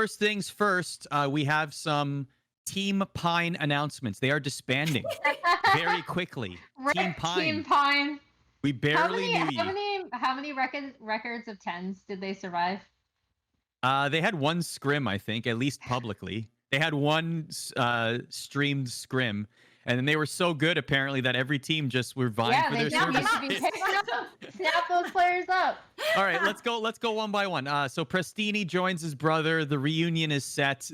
First things first, we have some Team Pine announcements. They are disbanding very quickly. Team Pine. Team Pine. We barely knew you. How many records of 10s did they survive? They had one scrim, I think, at least publicly. They had one streamed scrim, and then they were so good apparently that every team just were vying for their services. Snap those players up. All right, let's go one by one. So Prestinni joins his brother. The reunion is set.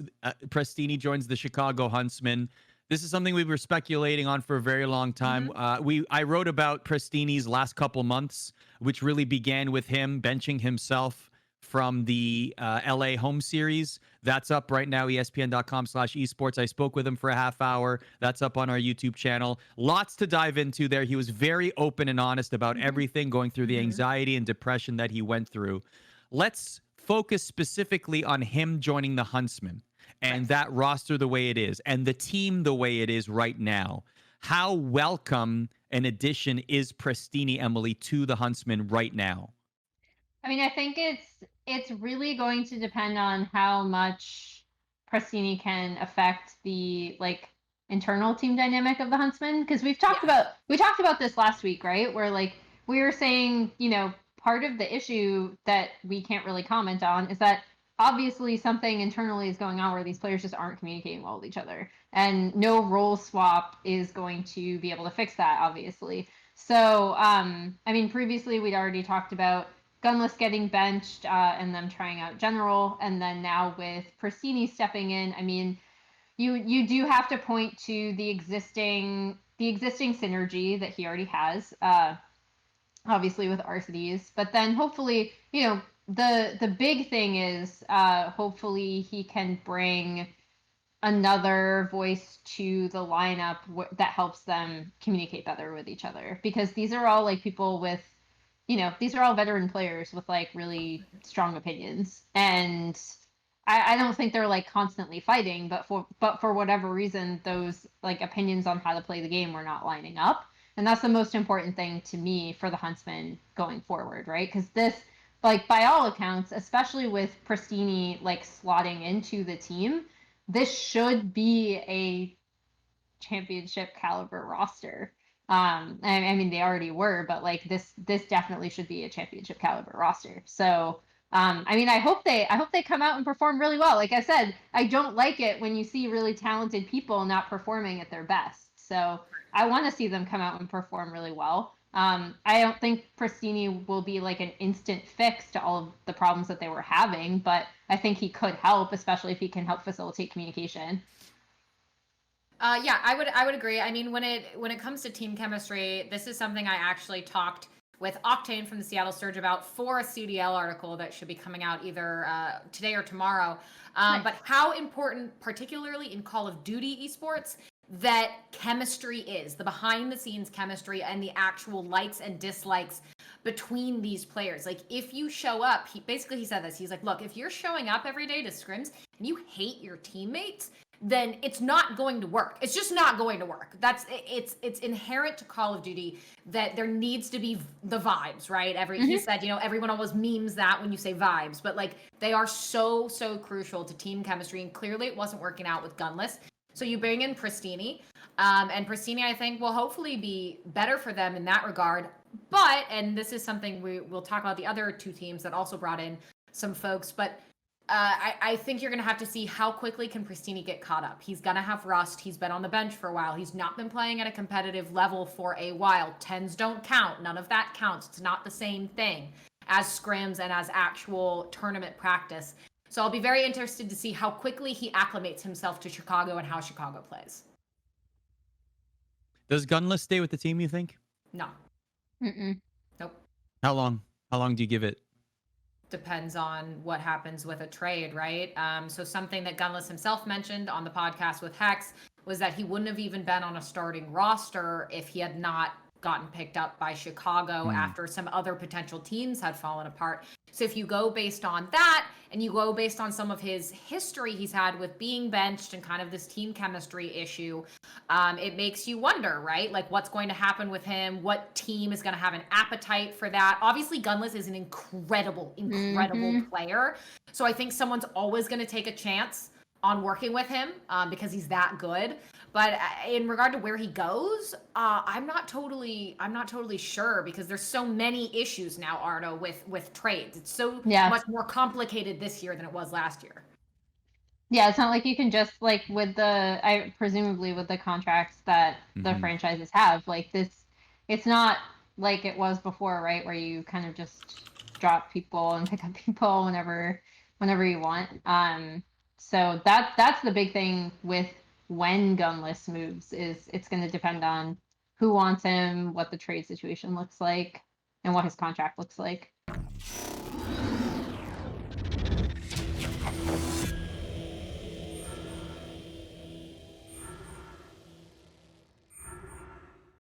Prestinni joins the Chicago Huntsmen. This is something we were speculating on for a very long time. I wrote about Prestinni's last couple months, which really began with him benching himself from the LA home series. That's up right now, ESPN.com/esports. I spoke with him for a half hour. That's up on our YouTube channel. Lots to dive into there. He was very open and honest about everything, going through the anxiety and depression that he went through. Let's focus specifically on him joining the Huntsmen and that roster the way it is and the team the way it is right now. How welcome an addition is Prestinni, Emily, to the Huntsmen right now? I mean, I think it's really going to depend on how much Prestinni can affect the internal team dynamic of the Huntsmen, because we talked about this last week, right? Where we were saying, part of the issue that we can't really comment on is that obviously something internally is going on where these players just aren't communicating well with each other, and no role swap is going to be able to fix that, obviously. So, I mean, previously we'd already talked about Gunless getting benched and them trying out General, and then now with Prestinni stepping in, I mean, you do have to point to the existing synergy that he already has, obviously with Arcitys, but then hopefully, the big thing is hopefully he can bring another voice to the lineup that helps them communicate better with each other, because these are all people with, these are all veteran players with really strong opinions, and I don't think they're constantly fighting, but for whatever reason, those opinions on how to play the game were not lining up, and that's the most important thing to me for the Huntsmen going forward, right? Because this, by all accounts, especially with Prestinni slotting into the team, this should be a championship caliber roster. I mean, they already were, but this definitely should be a championship caliber roster. So, I mean, I hope they come out and perform really well. Like I said, I don't like it when you see really talented people not performing at their best. So I want to see them come out and perform really well. I don't think Prestinni will be an instant fix to all of the problems that they were having, but I think he could help, especially if he can help facilitate communication. Yeah, I would agree. I mean, when it comes to team chemistry, this is something I actually talked with Octane from the Seattle Surge about for a CDL article that should be coming out either today or tomorrow. Nice. But how important, particularly in Call of Duty esports, that chemistry is, the behind the scenes chemistry and the actual likes and dislikes between these players. If you show up, he said this, he's like, look, if you're showing up every day to scrims and you hate your teammates, then it's not going to work. It's just not going to work. It's inherent to Call of Duty that there needs to be the vibes, right? He said, everyone always memes that when you say vibes, but they are so crucial to team chemistry, and clearly it wasn't working out with Gunless. So you bring in Prestinni, and Prestinni, I think, will hopefully be better for them in that regard. But, and this is something we'll talk about the other two teams that also brought in some folks, but I think you're going to have to see how quickly can Prestinni get caught up. He's going to have rust. He's been on the bench for a while. He's not been playing at a competitive level for a while. 10s don't count. None of that counts. It's not the same thing as scrims and as actual tournament practice. So I'll be very interested to see how quickly he acclimates himself to Chicago and how Chicago plays. Does Gunless stay with the team, you think? No. Nope. How long? How long do you give it? Depends on what happens with a trade, right? So something that Gunless himself mentioned on the podcast with Hex was that he wouldn't have even been on a starting roster if he had not gotten picked up by Chicago after some other potential teams had fallen apart. So if you go based on that, and you go based on some of his history he's had with being benched and kind of this team chemistry issue, it makes you wonder, right? Like, what's going to happen with him? What team is going to have an appetite for that? Obviously, Gunless is an incredible player. So I think someone's always going to take a chance on working with him because he's that good. But in regard to where he goes, I'm not totally sure, because there's so many issues now, Arda, with trades. It's so much more complicated this year than it was last year. Yeah, it's not like you can just, like, with the presumably with the contracts that the franchises have, like, this, it's not like it was before, right, where you kind of just drop people and pick up people whenever you want. So that's the big thing with when Gunless moves, is it's going to depend on who wants him, what the trade situation looks like, and what his contract looks like.